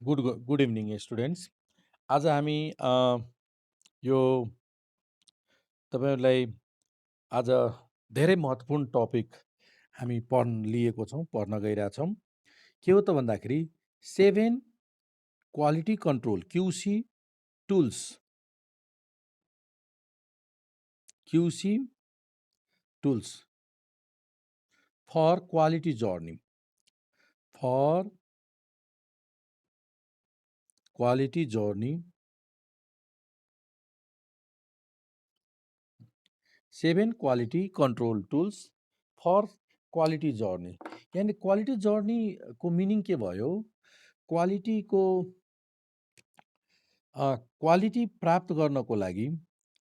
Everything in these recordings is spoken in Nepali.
Good evening students. आज हामी यो तपाईँहरूलाई आज धेरै महत्त्वपूर्ण टपिक हामी पढ्न गइरहेछौँ। के हो त भन्दाखेरि 7 quality control QC tools for quality journey for quality journey 7 quality control tools for quality journey. यानि क्वालिटी जर्नीको मिनिङ के भयो? क्वालिटीको क्वालिटी प्राप्त गर्नको लागि,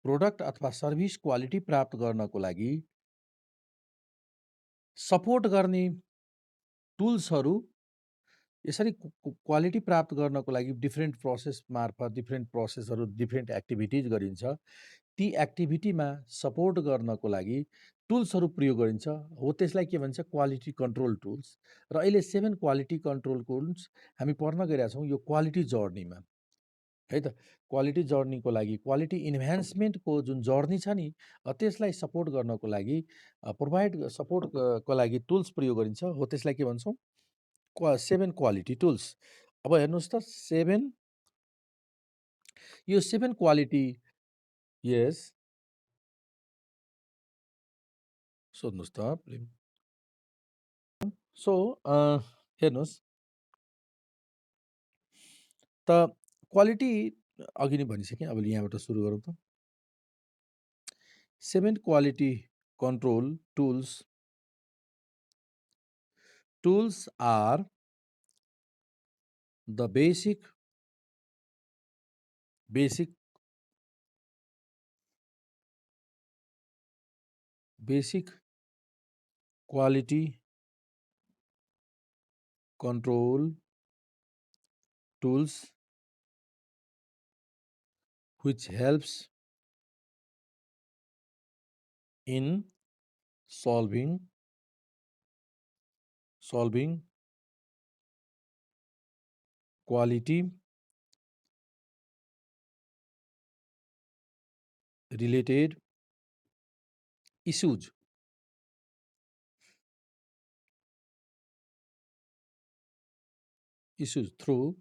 प्रोडक्ट अथवा सर्भिस क्वालिटी प्राप्त गर्नको लागि सपोर्ट गर्ने टुल्सहरू, यसरी क्वालिटी प्राप्त गर्नको लागि डिफ्रेन्ट प्रोसेस मार्फत डिफ्रेन्ट एक्टिभिटिज गरिन्छ। ती एक्टिभिटीमा सपोर्ट गर्नको लागि टुल्सहरू प्रयोग गरिन्छ, हो त्यसलाई के भन्छ? Quality control tools. र अहिले 7 क्वालिटी कन्ट्रोल टुल्स हामी पढ्न गइरहेका छौँ यो क्वालिटी जर्नीमा, है त। क्वालिटी जर्नीको लागि क्वालिटी इन्हान्समेन्टको जुन जर्नी छ नि, त्यसलाई सपोर्ट गर्नको लागि सपोर्टको लागि टुल्स प्रयोग गरिन्छ, हो त्यसलाई के भन्छौँ? 7 क्वालिटी टुल्स। अब हेर्नुहोस् त, 7 यो 7 क्वालिटी, यस, सोध्नुहोस् त। सो हेर्नुहोस् त, क्वालिटी अघि नै भनिसकेँ, अब यहाँबाट सुरु गरौँ त। 7 quality control tools are the basic quality control tools which helps in solving quality related issues through।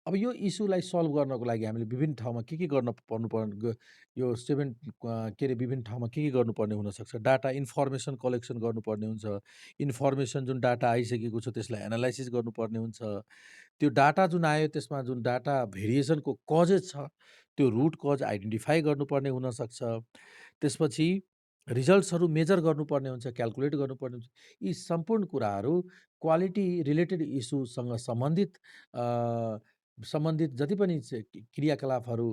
अब यो इस्युलाई सल्भ गर्नको लागि हामीले विभिन्न ठाउँमा के गर्नुपर्ने, यो 7 के अरे विभिन्न ठाउँमा के गर्नुपर्ने हुनसक्छ? डाटा इन्फर्मेसन कलेक्सन गर्नुपर्ने हुन्छ। इन्फर्मेसन जुन डाटा आइसकेको छ त्यसलाई एनालाइसिस गर्नुपर्ने हुन्छ। त्यो डाटा जुन आयो त्यसमा जुन डाटा भेरिएसनको कजेस छ, त्यो रुट कज आइडेन्टिफाई गर्नुपर्ने हुनसक्छ। त्यसपछि रिजल्ट्सहरू मेजर गर्नुपर्ने हुन्छ, क्याल्कुलेट गर्नुपर्ने हुन्छ। यी सम्पूर्ण कुराहरू क्वालिटी रिलेटेड इस्युसँग सम्बन्धित जति पनि क्रियाकलापहरू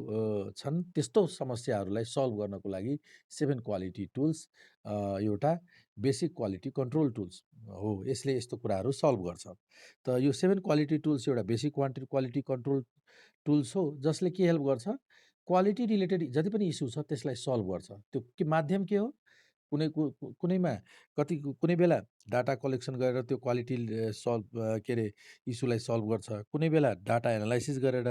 छन्, त्यस्तो समस्याहरूलाई सल्भ गर्नको लागि 7 क्वालिटी टुल्स एउटा बेसिक क्वालिटी कन्ट्रोल टुल्स हो। यसले यस्तो कुराहरू सल्भ गर्छ। त यो 7 क्वालिटी टुल्स एउटा बेसिक क्वालिटी कन्ट्रोल टुल्स हो, जसले के हेल्प गर्छ? क्वालिटी रिलेटेड जति पनि इस्यु छ त्यसलाई सल्भ गर्छ। त्यो के माध्यम के हो? कुनै बेला डाटा कलेक्सन गरेर त्यो क्वालिटी के अरे इस्युलाई सल्भ गर्छ। कुनै बेला डाटा एनालाइसिस गरेर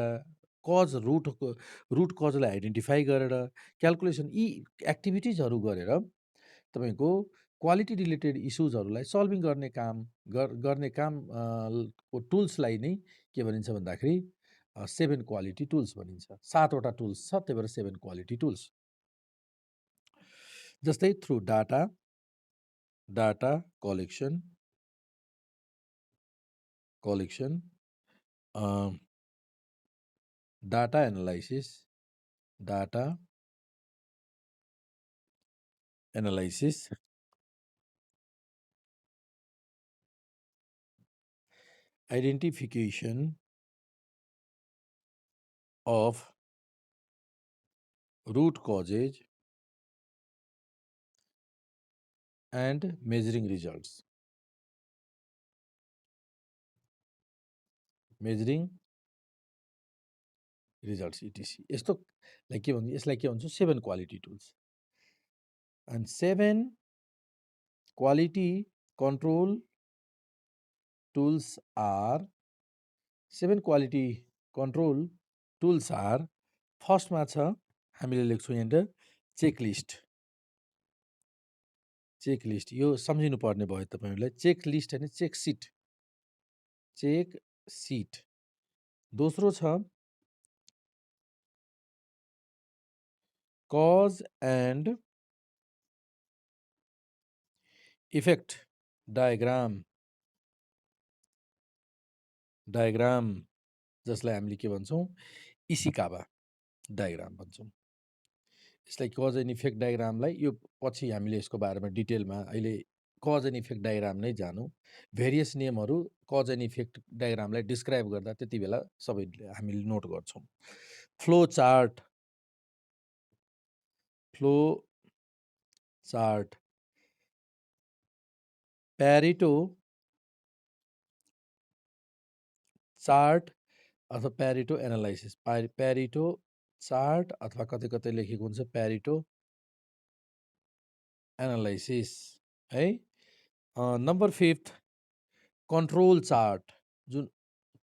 रुट कजलाई आइडेन्टिफाई गरेर क्याल्कुलेसन, यी एक्टिभिटिजहरू गरेर तपाईँको क्वालिटी रिलेटेड इस्युजहरूलाई सल्भिङ गर्ने काम को टुल्सलाई नै के भनिन्छ भन्दाखेरि 7 क्वालिटी टुल्स भनिन्छ। 7वटा टुल्स छ, त्यही भएर 7 क्वालिटी टुल्स। जस्तै through data collection, data analysis, identification of root causes and measuring results, etc। यस्तोलाई के भन्छ? यसलाई के भन्छ? 7 quality tools. And 7 quality control tools are 7 quality control tools are फर्स्टमा छ हामीले लेख्छौँ यहाँनिर चेकलिस्ट चेकलिस्ट यो सम्झिनु पर्ने भयो तपाईँहरूलाई चेकलिस्ट होइन चेकसिट चेकसिट दोस्रो छ cause and effect diagram diagram जसलाई हामीले के भन्छौँ इसिकावा डायग्राम भन्छौँ यसलाई कज एन्ड इफेक्ट डायग्रामलाई यो पछि हामीले यसको बारेमा डिटेलमा अहिले कज एन्ड इफेक्ट डायग्राम नै जानु भेरियस नेमहरू कज एन्ड इफेक्ट डायग्रामलाई डिस्क्राइब गर्दा त्यति बेला सबै हामीले नोट गर्छौँ फ्लो चार्ट प्यारेटो चार्ट अथवा प्यारेटो एनालाइसिस प्यारेटो चार्ट अथवा कतै कतै लेखेको हुन्छ प्यारेटो एनालाइसिस है नम्बर 5 कन्ट्रोल चार्ट जुन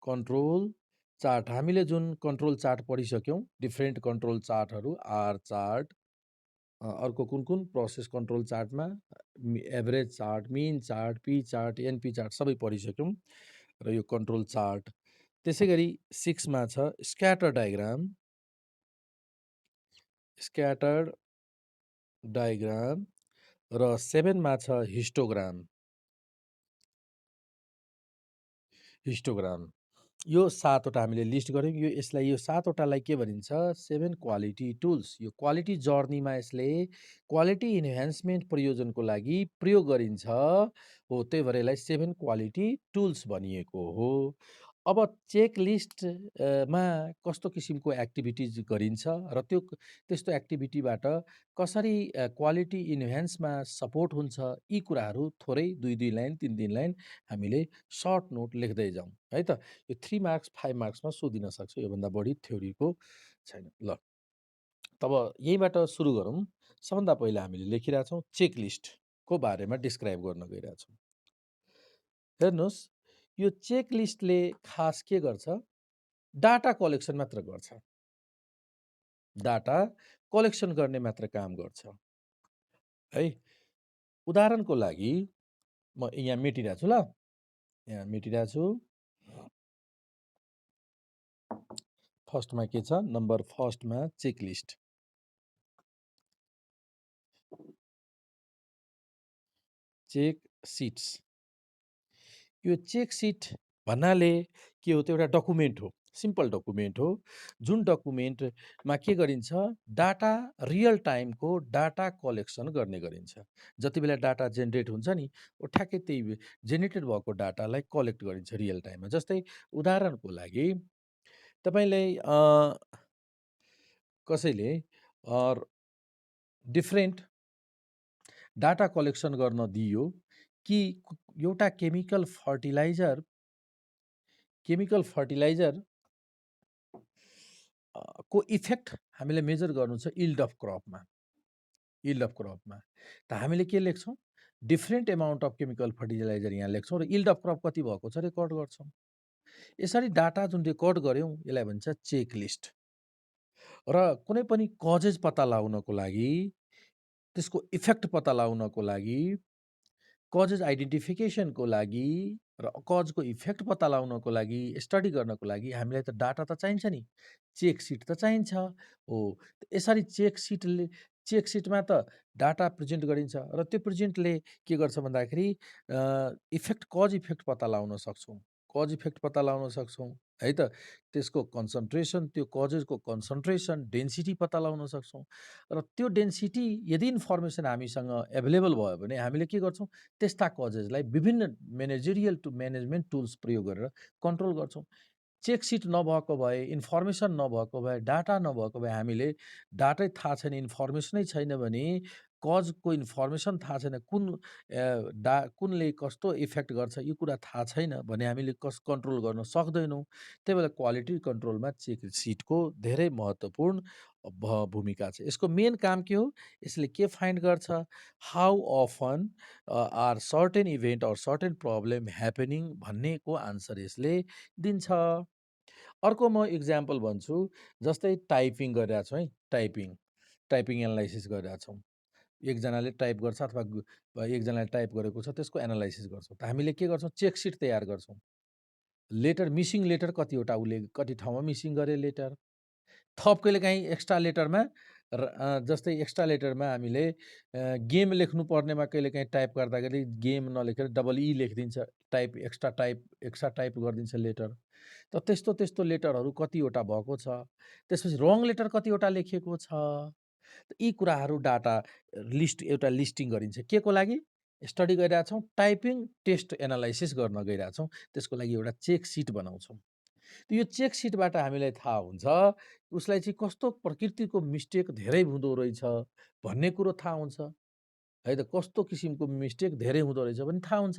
कन्ट्रोल चार्ट हामीले जुन कन्ट्रोल चार्ट पढिसक्यौँ डिफ्रेन्ट कन्ट्रोल चार्टहरू आर चार्ट अर्को कुन कुन प्रोसेस कन्ट्रोल चार्टमा average chart mean chart P chart NP chart सबै पढिसक्यौँ र यो कन्ट्रोल चार्ट त्यसै गरी 6मा छ स्क्याटर डायग्राम र 7मा छ हिस्टोग्राम यो 7वटा हामीले लिस्ट गऱ्यौँ यो 7वटालाई के भनिन्छ 7 क्वालिटी टुल्स यो क्वालिटी जर्नीमा यसले क्वालिटी इन्हान्समेन्ट प्रयोजनको लागि प्रयोग गरिन्छ हो त्यही भएर यसलाई 7 क्वालिटी टुल्स भनिएको हो अब चेकलिस्टमा कस्तो किसिमको एक्टिभिटिज गरिन्छ र त्यस्तो एक्टिभिटीबाट कसरी क्वालिटी इन्हान्समा सपोर्ट हुन्छ यी कुराहरू थोरै 2 लाइन 3 लाइन हामीले सर्ट नोट लेख्दै जाउँ है त यो 3 मार्क्स 5 मार्क्समा सोधिन सक्छ योभन्दा बढी थ्योरीको छैन ल तब यहीँबाट सुरु गरौँ सबभन्दा पहिला हामीले लेखिरहेछौँ चेकलिस्टको बारेमा डिस्क्राइब गर्न गइरहेछौँ हेर्नुहोस् यो चेकलिस्टले खास के गर्छ डाटा कलेक्सन मात्र गर्छ डाटा कलेक्सन गर्ने मात्र काम गर्छ है उदाहरणको लागि म यहाँ मेटिरहेको छु ल यहाँ मेटिरहेको छु फर्स्टमा के छ नम्बर फर्स्टमा चेकलिस्ट चेक सिट्स यो चेक सिट भन्नाले के हो त एउटा डकुमेन्ट हो सिम्पल डकुमेन्ट हो जुन डकुमेन्टमा के गरिन्छ डाटा रियल टाइमको डाटा कलेक्सन गर्ने गरिन्छ जति बेला डाटा जेनेरेट हुन्छ नि ठ्याक्कै त्यही जेनेरेटेड भएको डाटालाई कलेक्ट गरिन्छ रियल टाइममा जस्तै उदाहरणको लागि तपाईँले कसैले डिफ्रेन्ट डाटा कलेक्सन गर्न दियो कि एउटा केमिकल फर्टिलाइजर को इफेक्ट हामीले मेजर गर्नु छ यिल्ड अफ क्रपमा त हामीले के लेख्छौँ different amount of chemical fertiliser यहाँ लेख्छौँ र यिल्ड अफ क्रप कति भएको छ रेकर्ड गर्छौँ यसरी डाटा जुन रेकर्ड गऱ्यौँ यसलाई भन्छ चेक लिस्ट र कुनै पनि कजेज पत्ता लगाउनको लागि त्यसको इफेक्ट पत्ता लगाउनको लागि कजेज आइडेन्टिफिकेसनको लागि र कजको इफेक्ट पत्ता लगाउनको लागि स्टडी गर्नको लागि हामीलाई त डाटा त चाहिन्छ नि चेक सिट त चाहिन्छ हो यसरी चेक सिटमा त डाटा प्रेजेन्ट गरिन्छ र त्यो प्रेजेन्टले के गर्छ भन्दाखेरि कज इफेक्ट पत्ता लगाउन सक्छौँ है त त्यसको कन्सन्ट्रेसन त्यो कजेसको कन्सन्ट्रेसन डेन्सिटी पत्ता लगाउन सक्छौँ र त्यो डेन्सिटी यदि इन्फर्मेसन हामीसँग एभाइलेबल भयो भने हामीले के गर्छौँ त्यस्ता कजेसलाई विभिन्न म्यानेजरियल म्यानेजमेन्ट टुल्स प्रयोग गरेर कन्ट्रोल गर्छौँ चेक सिट नभएको भए इन्फर्मेसन नभएको भए डाटा नभएको भए हामीले डाटै थाहा छैन इन्फर्मेसनै छैन भने कजको इन्फर्मेसन थाहा छैन कुनले कस्तो इफेक्ट गर्छ यो कुरा थाहा छैन भने हामीले कन्ट्रोल गर्न सक्दैनौँ त्यही भएर क्वालिटी कन्ट्रोलमा चेक सिटको धेरै महत्त्वपूर्ण भूमिका छ। यसको मेन काम के हो? यसले के फाइन्ड गर्छ? How often are certain event or certain problem happening भन्नेको आन्सर यसले दिन्छ। अर्को म इक्जाम्पल भन्छु, जस्तै टाइपिङ गरिरहेको छौँ है, टाइपिङ एनालाइसिस गरिरहेको छौँ। एकजनाले टाइप गर्छ अथवा एकजनाले टाइप गरेको छ, त्यसको एनालाइसिस गर्छौँ। त हामीले के गर्छौँ? चेक सिट तयार गर्छौँ। लेटर मिसिङ लेटर कतिवटा उसले कति ठाउँमा मिसिङ गरे लेटर, थप कहिलेकाहीँ एक्स्ट्रा लेटरमा जस्तै एक्स्ट्रा लेटरमा हामीले गेम लेख्नु पर्नेमा कहिलेकाहीँ टाइप गर्दाखेरि गेम नलेखेर डबल ई लेखिदिन्छ, एक्स्ट्रा टाइप गरिदिन्छ लेटर। त त्यस्तो त्यस्तो लेटरहरू कतिवटा भएको छ। त्यसपछि रङ लेटर कतिवटा लेखिएको छ। यी कुराहरू डाटा एउटा लिस्टिङ गरिन्छ। के को लागि? स्टडी गरिरहेछौँ, टाइपिङ टेस्ट एनालाइसिस गर्न गइरहेछौँ, त्यसको लागि एउटा चेक सिट बनाउँछौँ। त यो चेक सिटबाट हामीलाई थाहा हुन्छ उसलाई चाहिँ कस्तो प्रकृतिको मिस्टेक धेरै हुँदो रहेछ भन्ने कुरो थाहा हुन्छ। है त, कस्तो किसिमको मिस्टेक धेरै हुँदो रहेछ भने थाहा हुन्छ।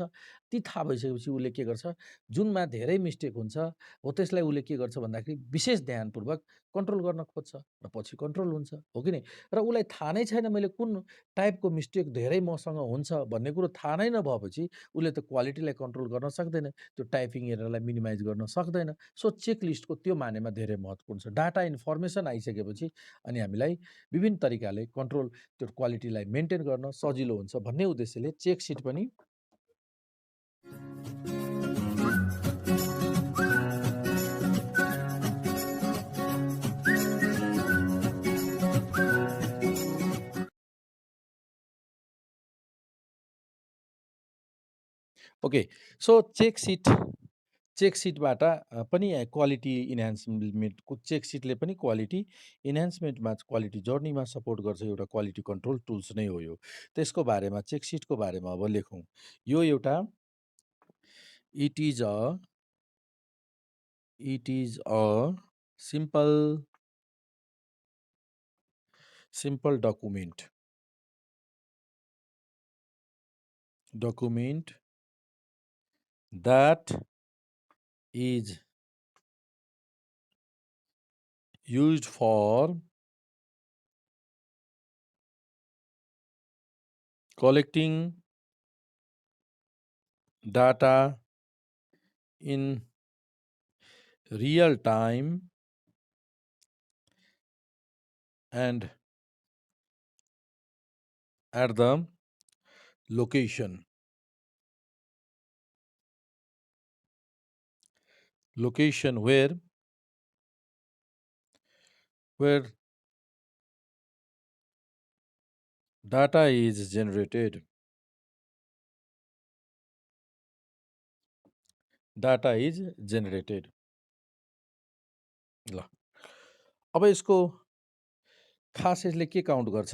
ती थाहा भइसकेपछि उसले के गर्छ? जुनमा धेरै मिस्टेक हुन्छ हो त्यसलाई उसले के गर्छ भन्दाखेरि विशेष ध्यानपूर्वक कन्ट्रोल गर्न खोज्छ र पछि कन्ट्रोल हुन्छ, हो कि नै? र उसलाई थाहा नै छैन मैले कुन टाइपको मिस्टेक धेरै मसँग हुन्छ भन्ने कुरो थाहा नै नभएपछि उसले त क्वालिटीलाई कन्ट्रोल गर्न सक्दैन, त्यो टाइपिङ एररलाई मिनिमाइज गर्न सक्दैन। सो चेक लिस्टको त्यो मानेमा धेरै महत्त्वपूर्ण छ। डाटा इन्फर्मेसन आइसकेपछि अनि हामीलाई विभिन्न तरिकाले कन्ट्रोल त्यो क्वालिटीलाई मेन्टेन गर्न सजिलो हुन्छ भन्ने उद्देश्यले चेक सिट पनि ओके। सो चेक सिटबाट पनि क्वालिटी इन्हान्समेन्टको चेक सिटले पनि क्वालिटी इन्हान्समेन्टमा क्वालिटी जर्नीमा सपोर्ट गर्छ। एउटा क्वालिटी कन्ट्रोल टुल्स नै हो यो। त्यसको बारेमा चेक सिटको बारेमा अब लेखौँ। यो एउटा it is a simple document that is used for collecting data in real time and at the location where data is generated. ल, अब यसको खास यसले के काउन्ट गर्छ?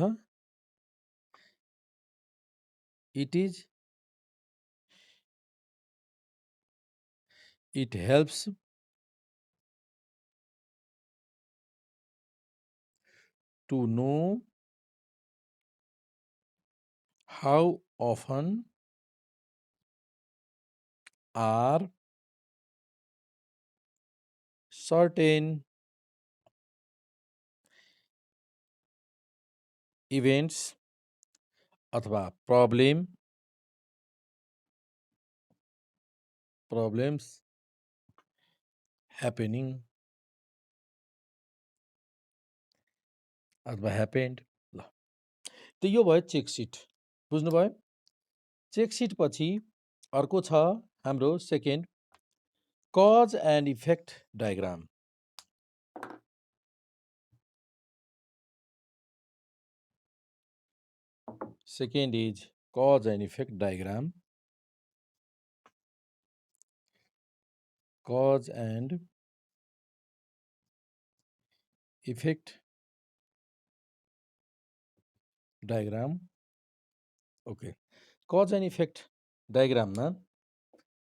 it helps to know how often are certain events अथवा problems happening अथवा happened। ल, त यो भयो चेक सिट, बुझ्नुभयो? चेक सिट पछि अर्को छ हाम्रो second cause and effect diagram. Second is cause and effect diagram. Cause and effect diagram। Okay, cause and effect डायग्राममा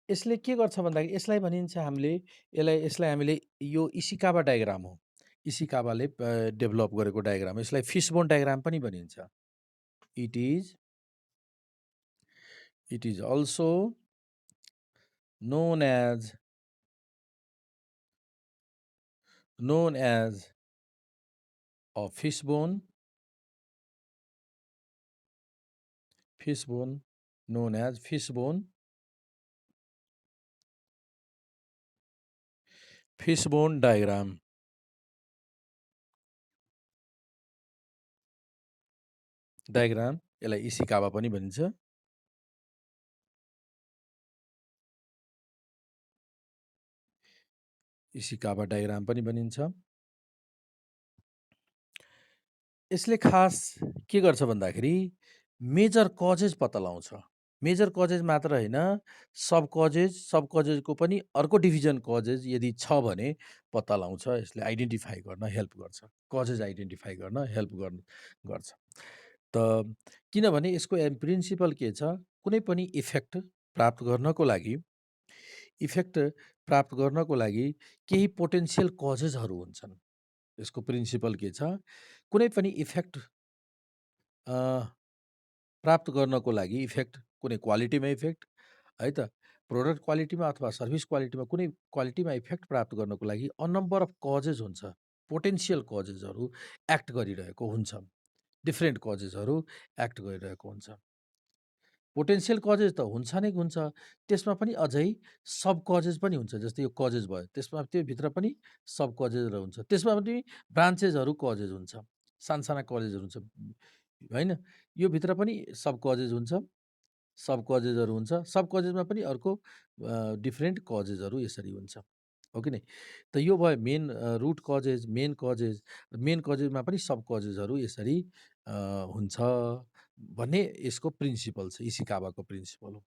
यसले के गर्छ भन्दाखेरि यसलाई भनिन्छ यसलाई हामीले यो इसिकावा डायग्राम हो। इसिकावाले डेभलप गरेको डायग्राम, यसलाई फिसबोन डायग्राम पनि भनिन्छ। It is also known as of fishbone known as fishbone diagram. यसलाई इसिकावा पनि भनिन्छ। इसिकावा डायग्राम पनि भनिन्छ। यसले खास के गर्छ भन्दाखेरि मेजर कजेज पत्ता लगाउँछ। मेजर कजेज मात्र होइन, सब कजेजको पनि अर्को डिभिजन कजेज यदि छ भने पत्ता लगाउँछ। यसले आइडेन्टिफाई गर्न हेल्प गर्छ, कजेज आइडेन्टिफाई गर्न हेल्प गर्छ। त किनभने यसको प्रिन्सिपल के छ, कुनै पनि इफेक्ट प्राप्त गर्नको लागि केही पोटेन्सियल कजेजहरू हुन्छन्। यसको प्रिन्सिपल के छ, कुनै पनि इफेक्ट प्राप्त गर्नको लागि कुनै क्वालिटीमा इफेक्ट है त, प्रोडक्ट क्वालिटीमा अथवा सर्भिस क्वालिटीमा कुनै क्वालिटीमा इफेक्ट प्राप्त गर्नको लागि अ नम्बर अफ कजेज हुन्छ, पोटेन्सियल कजेजहरू एक्ट गरिरहेको हुन्छ, डिफ्रेन्ट कजेजहरू एक्ट गरिरहेको हुन्छ। पोटेन्सियल कजेज त हुन्छ नै हुन्छ, त्यसमा पनि अझै सब कजेज पनि हुन्छ। जस्तै यो कजेज भयो, त्यसमा त्योभित्र पनि सब कजेजहरू हुन्छ, त्यसमा पनि ब्रान्चेसहरू कजेज हुन्छ, सानसाना कजेजहरू हुन्छ होइन। यो भित्र पनि सब कजेज हुन्छ, सब कजेजहरू हुन्छ, सब कजेजमा पनि अर्को डिफ्रेन्ट कजेजहरू यसरी हुन्छ, हो कि नै। त यो भयो मेन रुट कजेज, मेन कजेजमा पनि सब कजेजहरू यसरी हुन्छ भन्ने यसको प्रिन्सिपल छ, इसिकावाको प्रिन्सिपल हो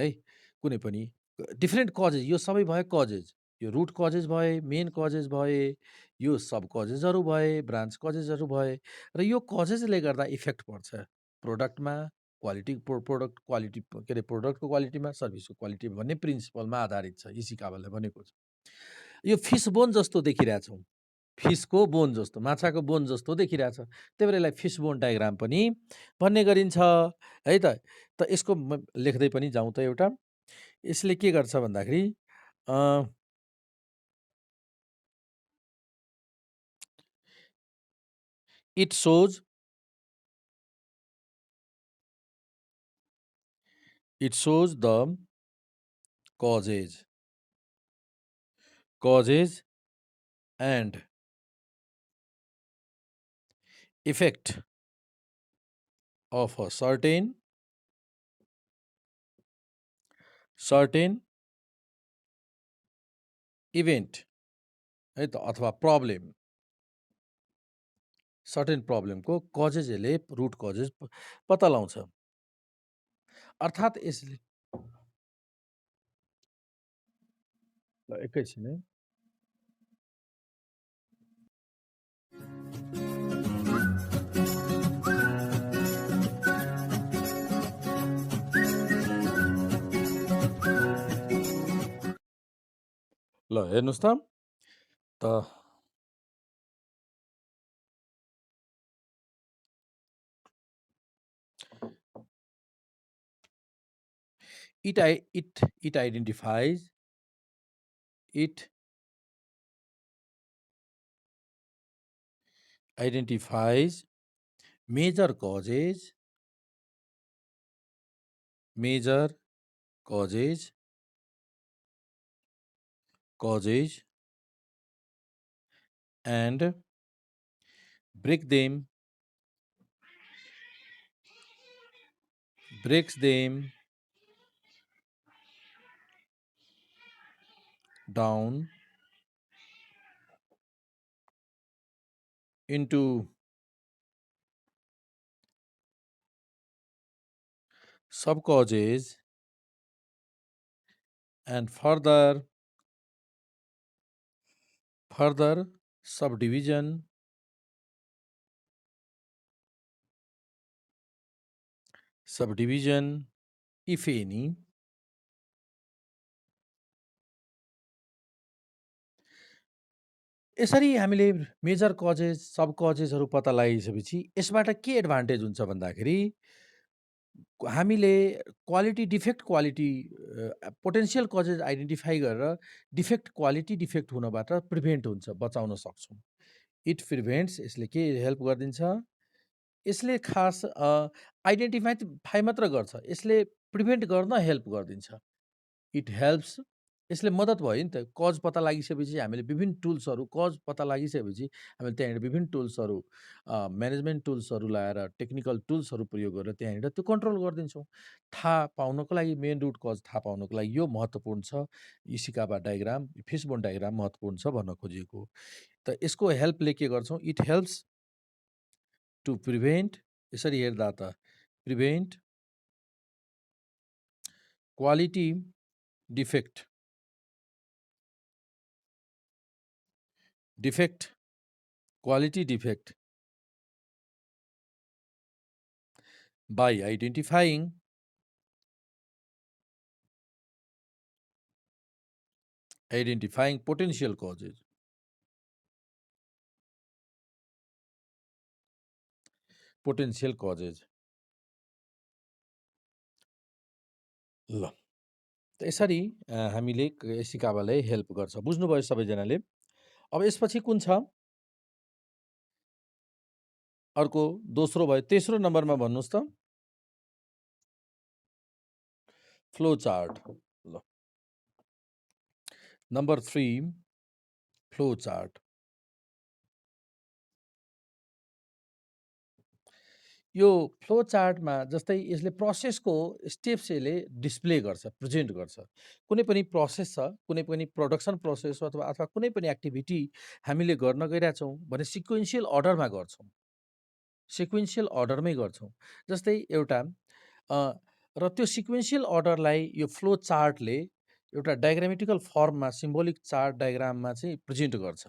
है। कुनै पनि डिफ्रेन्ट कजेज, यो सबै भयो कजेज, यो रुट कजेज भए, मेन कजेज भए, यो सब कजेजहरू भए, ब्रान्च कजेजहरू भए, र यो कजेजले गर्दा इफेक्ट पर्छ प्रोडक्टमा, प्रोडक्ट क्वालिटी के अरे प्रोडक्टको क्वालिटीमा, सर्भिसको क्वालिटीमा भन्ने प्रिन्सिपलमा आधारित छ, इसिकावाले भनेको छ। यो फिस बोन जस्तो देखिरहेछौँ, फिसको बोन जस्तो, माछाको बोन जस्तो देखिरहेछ, त्यही भएर यसलाई फिस बोन डायग्राम पनि भन्ने गरिन्छ है त। त यसको लेख्दै पनि जाउँ त एउटा। यसले के गर्छ भन्दाखेरि it shows the causes and effect of a certain event है त, अथवा प्रब्लम, सर्टेन प्रब्लमको कजेज यसले रुट कजेज पत्ता लगाउँछ। अर्थात् यसले एकैछिन है, ल हेर्नुहोस् त it identifies major causes and breaks them down into sub-causes and further subdivision if any यसरी हामीले मेजर कजेज, सब कजेजहरू पत्ता लगाइसकेपछि यसबाट के एडभान्टेज हुन्छ भन्दाखेरि हामीले defect quality potential causes identify गरेर डिफेक्ट हुनबाट प्रिभेन्ट हुन्छ, बचाउन सक्छौँ। इट प्रिभेन्ट्स, यसले के हेल्प गरिदिन्छ? यसले खास आइडेन्टिफाई मात्र गर्छ, यसले प्रिभेन्ट गर्न हेल्प गरिदिन्छ। इट हेल्प्स, यसले मद्दत भयो नि त। कज पत्ता लागिसकेपछि हामीले विभिन्न टुल्सहरू, कज पत्ता लागिसकेपछि हामीले त्यहाँनिर विभिन्न टुल्सहरू, म्यानेजमेन्ट टुल्सहरू लगाएर, टेक्निकल टुल्सहरू प्रयोग गरेर त्यहाँनिर त्यो कन्ट्रोल गरिदिन्छौँ। थाहा पाउनको लागि, मेन रुट कज थाहा पाउनको लागि यो महत्त्वपूर्ण छ। इसिकावा डायग्राम, फिसबोन डायग्राम महत्त्वपूर्ण छ भन्न खोजिएको। त यसको हेल्पले के गर्छौँ? इट हेल्प्स टु प्रिभेन्ट, यसरी हेर्दा त prevent quality defect, quality defect by identifying potential causes. Potential causes. ल, त यसरी हामीले इसिकावालाई हेल्प गर्छ। बुझ्नुभयो सबैजनाले? अब यसपछि कुन छ? अर्को दोस्रो भयो। तेस्रो नम्बरमा भन्नुहोस् त। Flow chart. ल, नम्बर 3 फ्लो चार्ट। यो फ्लो चार्टमा जस्तै यसले प्रोसेसको स्टेप्स यसले डिस्प्ले गर्छ, प्रेजेन्ट गर्छ। कुनै पनि प्रोसेस छ, कुनै पनि प्रोडक्सन प्रोसेस हो अथवा कुनै पनि एक्टिभिटी हामीले गर्न गइरहेछौँ भने सिक्वेन्सियल अर्डरमा गर्छौँ, सिक्वेन्सियल अर्डरमै गर्छौँ। जस्तै एउटा र त्यो सिक्वेन्सियल अर्डरलाई यो फ्लो चार्टले एउटा डायग्रामेटिकल फर्ममा, सिम्बोलिक चार्ट डायग्राममा चाहिँ प्रेजेन्ट गर्छ,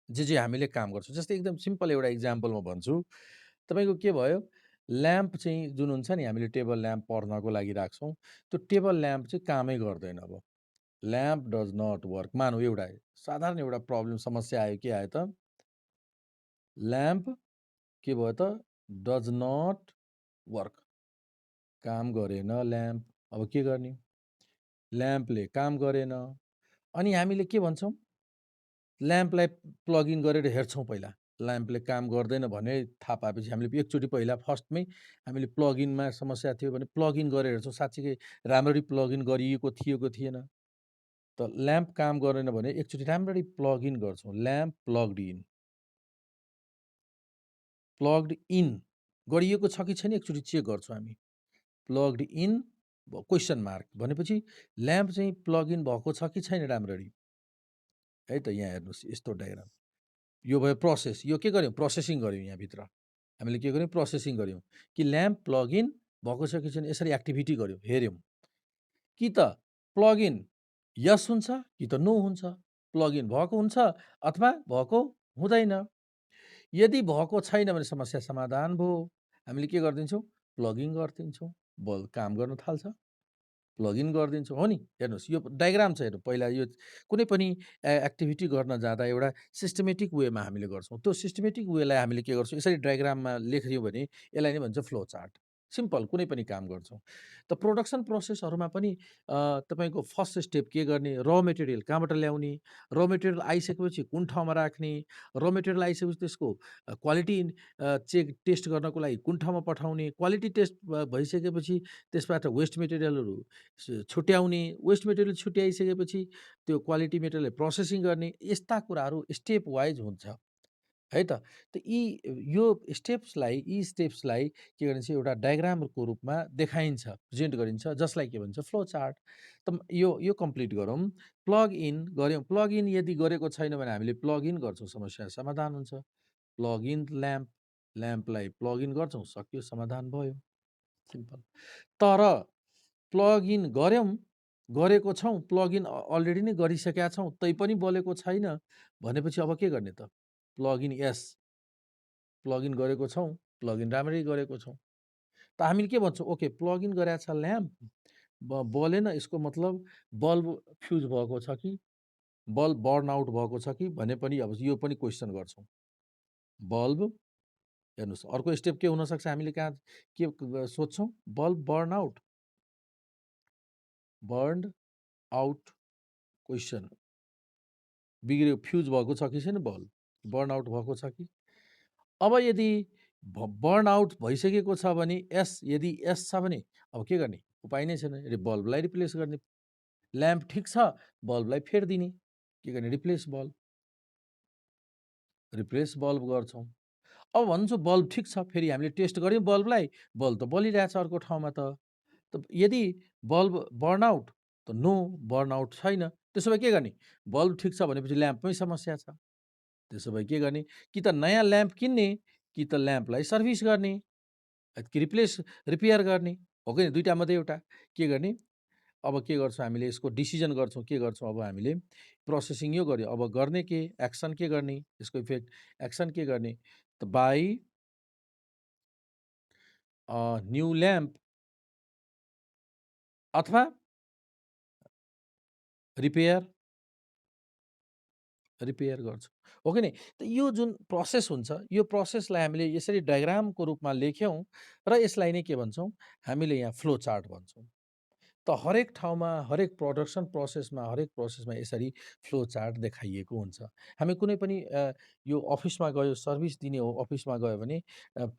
जे हामीले काम गर्छौँ। जस्तै एकदम सिम्पल एउटा इक्जाम्पल म भन्छु। तपाईँको के भयो? ल्याम्प चाहिँ जुन हुन्छ नि, हामीले टेबल ल्याम्प पढ्नको लागि राख्छौँ, त्यो टेबल ल्याम्प चाहिँ कामै गर्दैन। अब ल्याम्प डज नट वर्क। मानौँ एउटा साधारण एउटा प्रब्लम, समस्या आयो। के आयो त? ल्याम्प के भयो त? डज नट वर्क, काम गरेन ल्याम्प। अब के गर्ने? ल्याम्पले काम गरेन। अनि हामीले के भन्छौँ? ल्याम्पलाई प्लग इन गरेर हेर्छौँ। पहिला ल्याम्पले काम गर्दैन भने थाहा पाएपछि हामीले एकचोटि पहिला फर्स्टमै हामीले प्लग इनमा समस्या थियो भने प्लग इन गरेर हेर्छौँ, साँच्चीकै राम्ररी प्लग इन गरिएको थियो कि थिएन। त ल्याम्प काम गरेन भने एकचोटि राम्ररी प्लग इन गर्छौँ। Lamp plugged in, plugged in गरिएको छ कि छैन एकचोटि चेक गर्छौँ हामी। प्लग्ड इन क्वेसन मार्क भनेपछि ल्याम्प चाहिँ प्लग इन भएको छ कि छैन राम्ररी, है त। यहाँ हेर्नुहोस्, यस्तो डायग्राम। यो भयो प्रोसेस। यो के गर्यौँ? प्रोसेसिङ गर्यौँ। यहाँभित्र हामीले के गर्यौँ? प्रोसेसिङ गर्यौँ कि ल्याम्प प्लग इन भएको छ कि छैन, यसरी एक्टिभिटी गर्यौँ, हेऱ्यौँ कि त प्लग इन यस हुन्छ कि त नो हुन्छ, प्लग इन भएको हुन्छ अथवा भएको हुँदैन। यदि भएको छैन भने समस्या समाधान भयो। हामीले के गरिदिन्छौँ? प्लग इन गरिदिन्छौँ, बल्ब काम गर्न थाल्छ, प्लग इन गरिदिन्छौँ, हो नि। हेर्नुहोस्, यो डायग्राम छ। हेर्नु, पहिला यो कुनै पनि एक्टिभिटी गर्न जाँदा एउटा सिस्टमेटिक वेमा हामीले गर्छौँ। त्यो सिस्टमेटिक वेलाई हामीले के गर्छौँ? यसरी डायग्राममा लेख्यौँ भने यसलाई नै भन्छ फ्लो चार्ट। सिम्पल कुनै पनि काम गर्छौँ। त प्रोडक्सन प्रोसेसहरूमा पनि तपाईँको फर्स्ट स्टेप के गर्ने? र मेटेरियल कहाँबाट ल्याउने, र मेटेरियल आइसकेपछि कुन ठाउँमा राख्ने, र मेटेरियल आइसकेपछि त्यसको क्वालिटी चेक टेस्ट गर्नको लागि कुन ठाउँमा पठाउने, क्वालिटी टेस्ट भइसकेपछि त्यसबाट वेस्ट मेटेरियलहरू छुट्याउने, वेस्ट मेटेरियल छुट्याइसकेपछि त्यो क्वालिटी मेटेरियल प्रोसेसिङ गर्ने। यस्ता कुराहरू स्टेप वाइज हुन्छ, है त। त यो स्टेप्सलाई के गरिन्छ? एउटा डायग्रामको रूपमा देखाइन्छ, प्रेजेन्ट गरिन्छ, जसलाई के भन्छ? Flow chart. त यो कम्प्लिट गरौँ। प्लग इन गऱ्यौँ। प्लग इन यदि गरेको छैन भने हामीले प्लग इन गर्छौँ, समस्या समाधान हुन्छ। प्लग इन ल्याम्प, ल्याम्पलाई प्लग इन गर्छौँ, सक्यो, समाधान भयो, सिम्पल। तर प्लग इन गरेको छौँ, प्लग इन अलरेडी नै गरिसकेका छौँ, तैपनि बलेको छैन भनेपछि अब के गर्ने त? Plug in yes, plug in गरेको छौँ, प्लग इन राम्ररी गरेको छौँ। त हामीले के भन्छौँ? ओके, प्लग इन गरेको छ ल्याम्प, बलेन, यसको मतलब बल्ब फ्युज भएको छ कि, बल्ब बर्न आउट भएको छ कि भने पनि अब यो पनि क्वेसन गर्छौँ। बल्ब, हेर्नुहोस्, अर्को स्टेप के हुनसक्छ? हामीले कहाँ के सोध्छौँ? Bulb burn out, burned out question, बिग्रियो, फ्युज भएको छ कि छैन बल्ब, बर्नआउट भएको छ कि? अब यदि बर्नआउट भइसकेको छ भने यदि एस छ भने अब के गर्ने? उपाय नै छैन। बल्बलाई रिप्लेस गर्ने। ल्याम्प ठिक छ, बल्बलाई फेरिदिने। के गर्ने? Replace bulb. रिप्लेस बल्ब गर्छौँ। अब भन्छु बल्ब ठिक छ, फेरि हामीले टेस्ट गऱ्यौँ बल्बलाई, बल्ब त बलिरहेछ अर्को ठाउँमा त। यदि बल्ब बर्नआउट त नो, बर्नआउट छैन। त्यसो भए के गर्ने? बल्ब ठिक छ भनेपछि ल्याम्पमै समस्या छ। त्यसो भए के गर्ने? कि त नयाँ ल्याम्प किन्ने, कि त ल्याम्पलाई सर्भिस गर्ने, कि रिपेयर गर्ने। हो कि दुईवटा मध्ये एउटा। के गर्ने? अब के गर्छौँ हामीले? यसको डिसिजन गर्छौँ। के गर्छौँ अब हामीले? प्रोसेसिङ यो गर्यो। अब गर्ने के? एक्सन के गर्ने? यसको इफेक्ट एक्सन के गर्ने? त बाई न्यू ल्याम्प अथवा रिपेयर गर्छौँ। हो कि नै? त यो जुन प्रोसेस हुन्छ, यो प्रोसेसलाई हामीले यसरी डायग्रामको रूपमा लेख्यौँ र यसलाई नै के भन्छौँ? हामीले यहाँ फ्लो चार्ट भन्छौँ। त हरेक ठाउँमा, हरेक हरेक प्रोसेसमा यसरी फ्लो चार्ट देखाइएको हुन्छ। हामी कुनै पनि यो अफिसमा गयो, सर्भिस दिने हो, अफिसमा गयो भने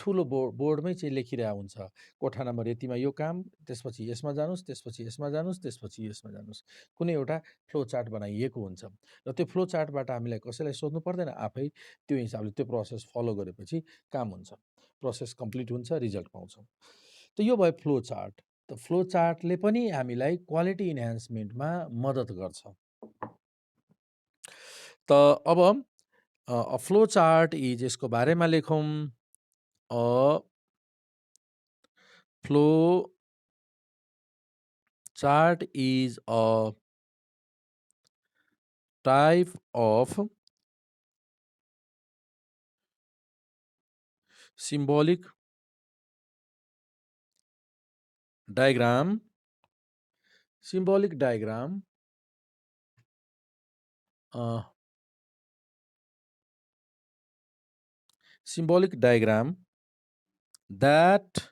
ठुलो बोर्डमै चाहिँ लेखिरहेको हुन्छ। कोठा नम्बर यतिमा यो काम, त्यसपछि यसमा जानुहोस्, त्यसपछि यसमा जानुहोस्, त्यसपछि यसमा जानुहोस्। कुनै एउटा फ्लो चार्ट बनाइएको हुन्छ र त्यो फ्लो चार्टबाट हामीलाई कसैलाई सोध्नु पर्दैन, आफै त्यो हिसाबले त्यो प्रोसेस फलो गरेपछि काम हुन्छ। प्रोसेस कम्प्लिट हुन्छ, रिजल्ट पाउँछौँ। त यो भयो फ्लो चार्ट। त फ्लो चार्टले पनि हामीलाई क्वालिटी इन्हान्समेन्टमा मद्दत गर्छ। त अब फ्लो चार्ट इज, यसको बारेमा लेखौँ। A flow chart is a type of symbolic diagram uh, symbolic diagram that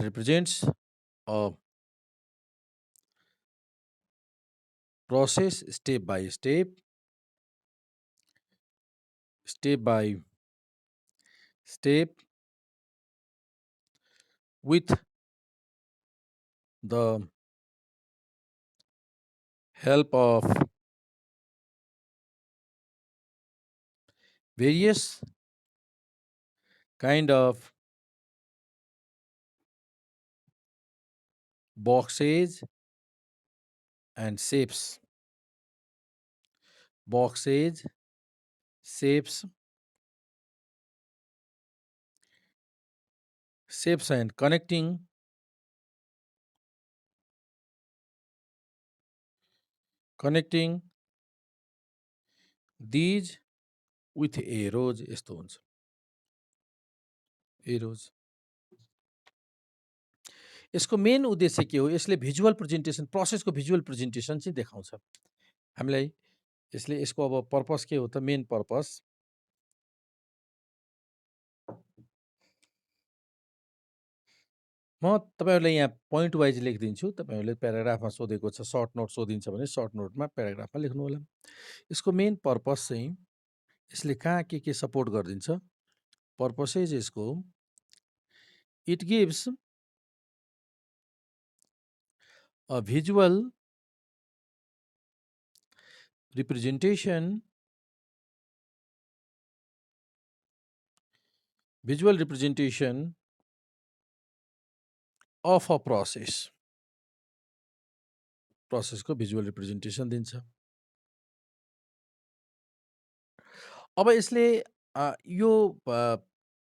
represents a process step by step with the help of various kind of boxes and shapes. Shapes, and connecting these with arrows, यस्तो हुन्छ। एरोज। यसको मेन उद्देश्य के हो? यसले भिजुअल प्रेजेन्टेसन, प्रोसेसको भिजुअल प्रेजेन्टेसन चाहिँ देखाउँछ हामीलाई। यसको अब पर्पस के हो त? मेन पर्पस म तपाईँहरूलाई यहाँ पोइन्ट वाइज लेखिदिन्छु। तपाईँहरूले प्याराग्राफमा सोधेको छ, सर्ट नोट सोधिन्छ भने सर्ट नोटमा प्याराग्राफमा लेख्नु होला। यसको मेन पर्पस चाहिँ, यसले कहाँ के सपोर्ट गरिदिन्छ? पर्पसेज यसको, it gives a visual representation of a प्रोसेसको भिजुअल रिप्रेजेन्टेसन दिन्छ। अब यसले यो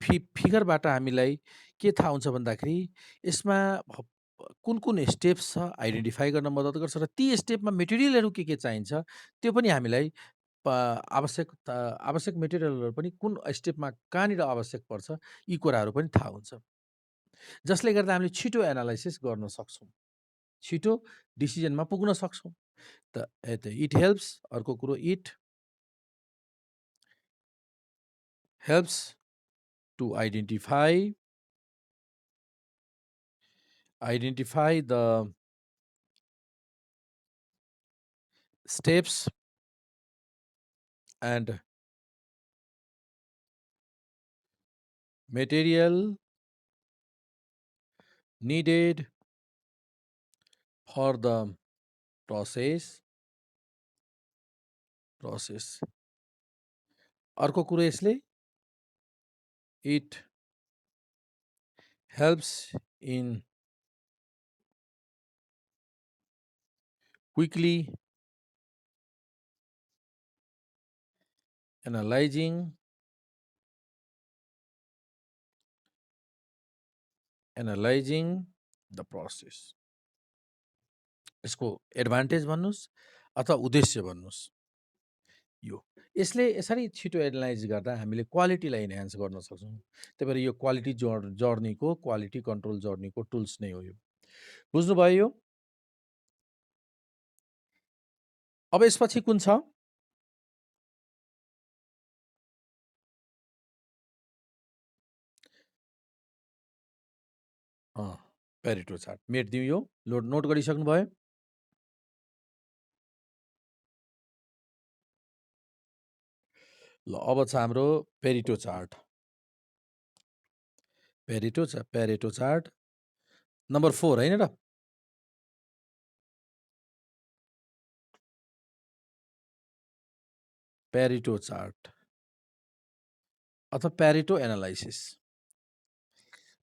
फिगरबाट हामीलाई के थाहा हुन्छ भन्दाखेरि, यसमा कुन स्टेप्स छ आइडेन्टिफाई गर्न मद्दत गर्छ र ती स्टेपमा मेटेरियलहरू के चाहिन्छ त्यो पनि हामीलाई आवश्यक मेटेरियलहरू पनि कुन स्टेपमा कहाँनिर आवश्यक पर्छ, यी कुराहरू पनि थाहा हुन्छ। जसले गर्दा हामीले छिटो एनालाइसिस गर्न सक्छौँ, छिटो डिसिजनमा पुग्न सक्छौँ। त इट हेल्प्स, अर्को कुरो it helps to identify the steps and material needed for the process. अर्को कुरो यसले it helps in quickly analyzing the process. यसको एडभान्टेज भन्नुस् अथवा उद्देश्य भन्नुस् यो यसले यसरी छिटो एनालाइज गर्दा हामीले क्वालिटीलाई इन्हान्स गर्न सक्छौँ। त्यही भएर यो क्वालिटी जर्नीको क्वालिटी कन्ट्रोल जर्नीको टुल्स नै हो यो। बुझ्नुभयो यो? अब यसपछि कुन छ? पेरिटो चार्ट मेटिदिउँ यो नोट गरिसक्नु भयो? ल अब छ हाम्रो Pareto chart. Pareto chart number 4 हैन र? पेरिटो चार्ट अथवा पेरिटो एनालाइसिस।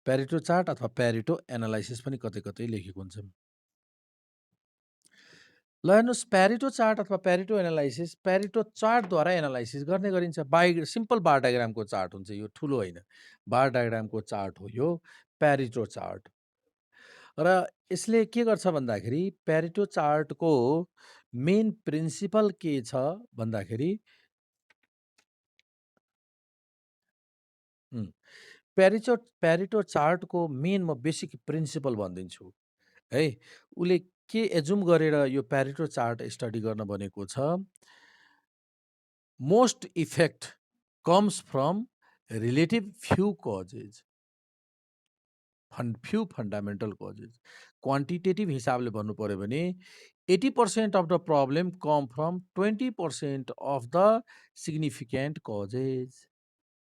पेरिटो चार्ट अथवा पेरिटो एनालाइसिस पनि कतै कतै लेखेको हुन्छ। ल हेर्नुहोस्, पेरिटो चार्ट अथवा पेरिटो एनालाइसिस पेरिटो चार्टद्वारा एनालाइसिस गर्ने गरिन्छ। सिम्पल बार डायग्रामको चार्ट हुन्छ यो, ठुलो होइन। बार डायग्रामको चार्ट हो यो पेरिटो चार्ट। र यसले के गर्छ भन्दाखेरि पेरिटो चार्टको मेन प्रिन्सिपल के छ भन्दाखेरि पेरिटो चार्टको मेन म बेसिक प्रिन्सिपल भनिदिन्छु है। उसले के एजुम गरेर यो पेरिटो चार्ट स्टडी गर्न भनेको छ, most effect comes from relative few causes, few fundamental causes. Quantitative हिसाबले भन्नु पर्यो भने 80% of the problem come from 20% of the significant causes.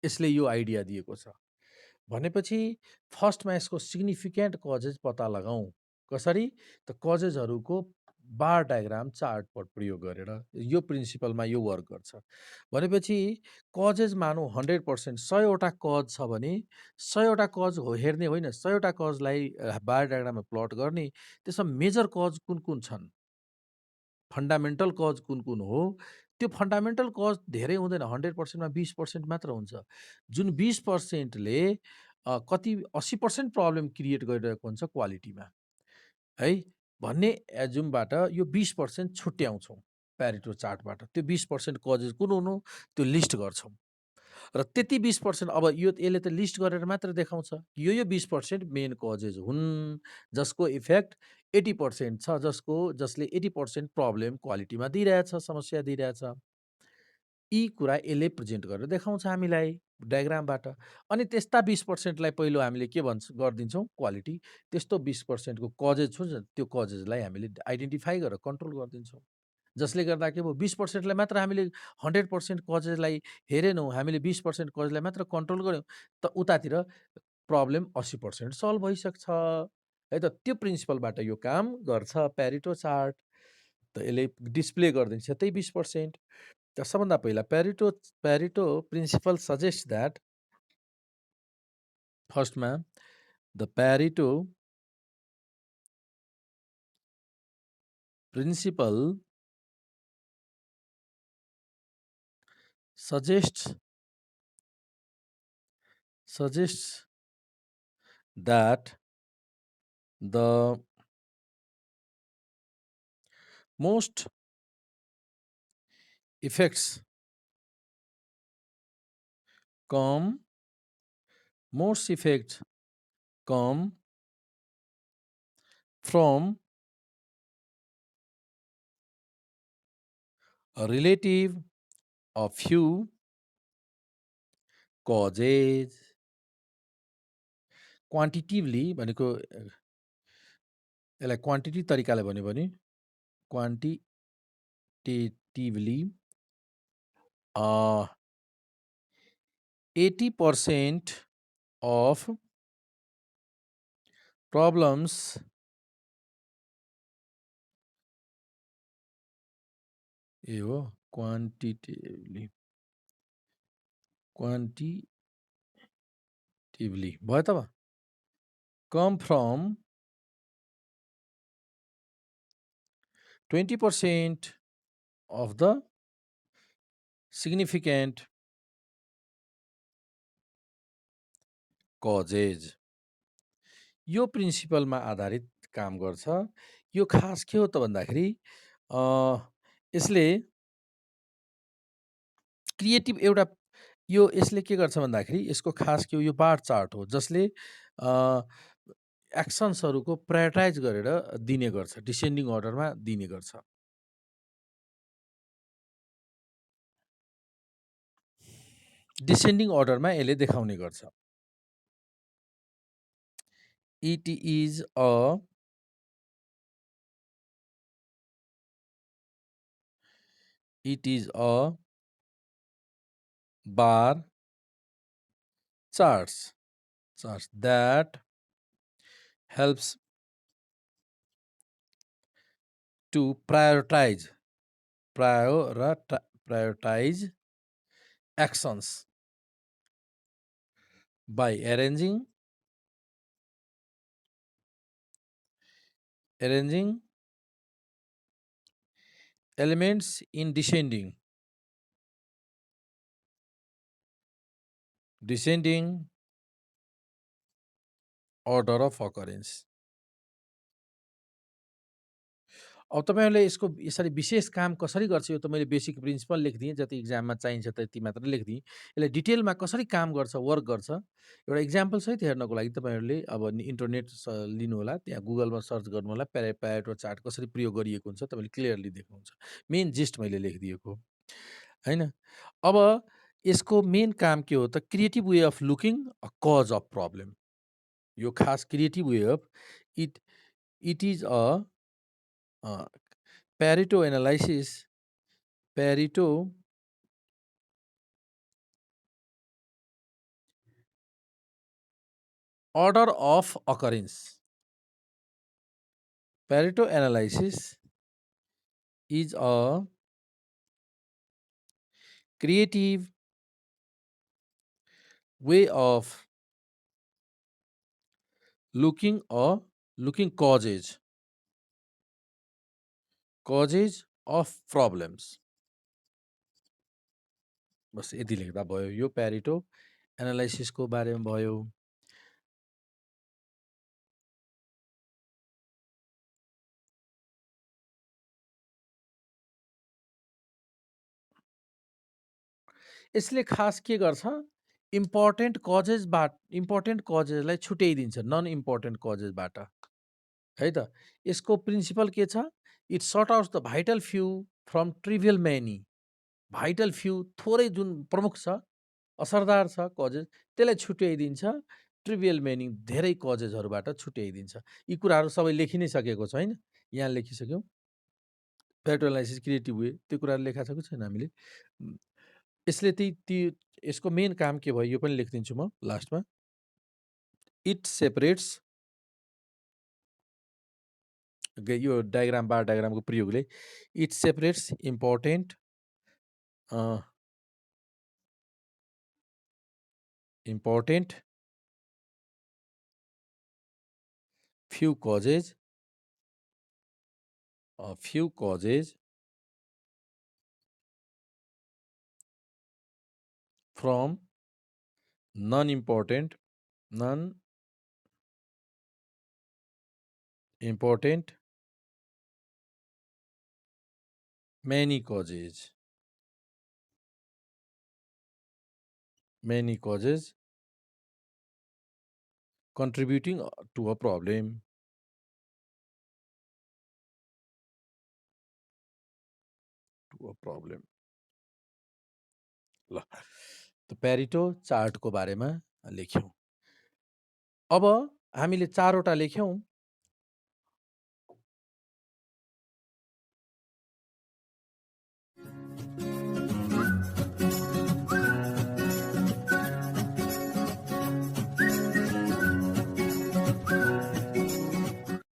यसले यो आइडिया दिएको छ। भनेपछि फर्स्टमा यसको सिग्निफिकेन्ट कजेज पत्ता लगाउँ। कसरी? त कजेजहरूको बार डायग्राम चार्ट प्रयोग गरेर। यो प्रिन्सिपलमा यो वर्क गर्छ। भनेपछि कजेज मानौँ 100%, 100वटा कज छ भने 100वटा कज हेर्ने होइन, 100वटा कजलाई बार डायग्राममा प्लट गर्ने। त्यसमा मेजर कज कुन कुन छन्, फन्डामेन्टल कज कुन कुन हो, त्यो फन्डामेन्टल कज धेरै हुँदैन। 100%मा 20% मात्र हुन्छ। जुन 20%ले कति 80% प्रब्लम क्रिएट गरिरहेको हुन्छ क्वालिटीमा है भन्ने एजुमबाट यो 20% छुट्याउँछौँ पेरिटो चार्टबाट। त्यो 20% कजेस कुन हुनु त्यो लिस्ट गर्छौँ। र त्यति 20% अब यसले त लिस्ट गरेर मात्र देखाउँछ। यो 20% मेन कजेज हुन् जसको इफेक्ट 80% छ, जसले 80% प्रब्लम क्वालिटीमा दिइरहेछ, समस्या दिइरहेछ। यी कुरा यसले प्रेजेन्ट गरेर देखाउँछ हामीलाई डायग्रामबाट। अनि त्यस्ता 20%लाई पहिलो हामीले के गरिदिन्छौँ, क्वालिटी। त्यस्तो 20%को कजेज छ, त्यो कजेजलाई हामीले आइडेन्टिफाई गरेर कन्ट्रोल गरिदिन्छौँ। जसले गर्दा के भयो, 20%लाई मात्र हामीले 100% कजेजलाई हेरेनौँ, हामीले 20% कजेजलाई मात्र कन्ट्रोल गऱ्यौँ त उतातिर प्रब्लम 80% सल्भ भइसक्छ है त। त्यो प्रिन्सिपलबाट यो काम गर्छ पेरिटो चार्ट। त यसले डिस्प्ले गरिदिन्छ त्यही 20%। त सबभन्दा पहिला पेरिटो प्रिन्सिपल सजेस्ट द्याट, फर्स्टमा the Pareto principle suggests that the most effects come from a relative of few causes. क्वान्टिटिभली भनेको यसलाई क्वान्टिटी तरिकाले भन्यो भने quantitatively, 80% of problems ए हो क्वान्टिटेटिभली भयो त come from 20% of the significant causes. यो प्रिन्सिपलमा आधारित काम गर्छ। यो खास के हो त भन्दाखेरि यसले क्रिएटिभ एउटा यसले के गर्छ भन्दाखेरि यसको खास के हो, यो बार चार्ट हो जसले एक्सन्सहरूको प्रायोरिटाइज गरेर दिने गर्छ, डिसेन्डिङ अर्डरमा दिने गर्छ। डिसेन्डिङ अर्डरमा यसले देखाउने गर्छ। It is a bar charts that helps to prioritize actions by arranging elements in descending order of occurrence. अब तपाईहरुले यसको यसरी विशेष काम कसरी गर्छ यो त मैले बेसिक प्रिन्सिपल लेखिदिएँ, जति एक्जाममा चाहिन्छ त्यति मात्र लेखिदिएँ। यसले डिटेलमा कसरी काम गर्छ, वर्क गर्छ, एउटा इक्जाम्पल सहित हेर्नको लागि तपाईहरुले अब इन्टरनेट लिनु होला, त्यहाँ गुगलमा सर्च गर्नु होला, प्यारेटो चार्ट कसरी प्रयोग गरिएको हुन्छ तपाईले क्लियरली देख्नुहुन्छ। मेन जिस्ट मैले लेखिदिएको हैन। अब यसको मेन काम के हो त, creative way of looking a cause of problem. यो खास creative way of it is a Pareto analysis, order of occurrence. Pareto analysis is a creative way of looking causes of problems. बस यति लेख्दा भयो। यो प्यारेटो एनालाइसिसको बारेमा भयो। यसले खास के गर्छ, इम्पोर्टेन्ट कजेसलाई छुट्याइदिन्छ नन इम्पोर्टेन्ट कजेसबाट है त। यसको प्रिन्सिपल के छ, it sort out the vital few from trivial many. Vital few थोरै जुन प्रमुख छ, असरदार छ कजेस, त्यसलाई छुट्याइदिन्छ ट्रिभियल मेनी धेरै कजेसहरूबाट छुट्याइदिन्छ। यी कुराहरू सबै लेखि नै सकेको छ हैन, यहाँ लेखिसक्यौँ। प्यारेटो एनालाइसिस क्रिएटिभ वे, त्यो कुराहरू लेखा छ कि छैन हामीले। यसले यसको मेन काम के भयो यो पनि लेखिदिन्छु म लास्टमा। इट सेपरेट्स, यो डायग्राम बार डायग्रामको प्रयोगले it separates important few causes from non-important many causes contributing to a problem. ल त प्यारेटो चार्टको बारेमा लेख्यौँ। अब हामीले 4 वटा लेख्यौँ।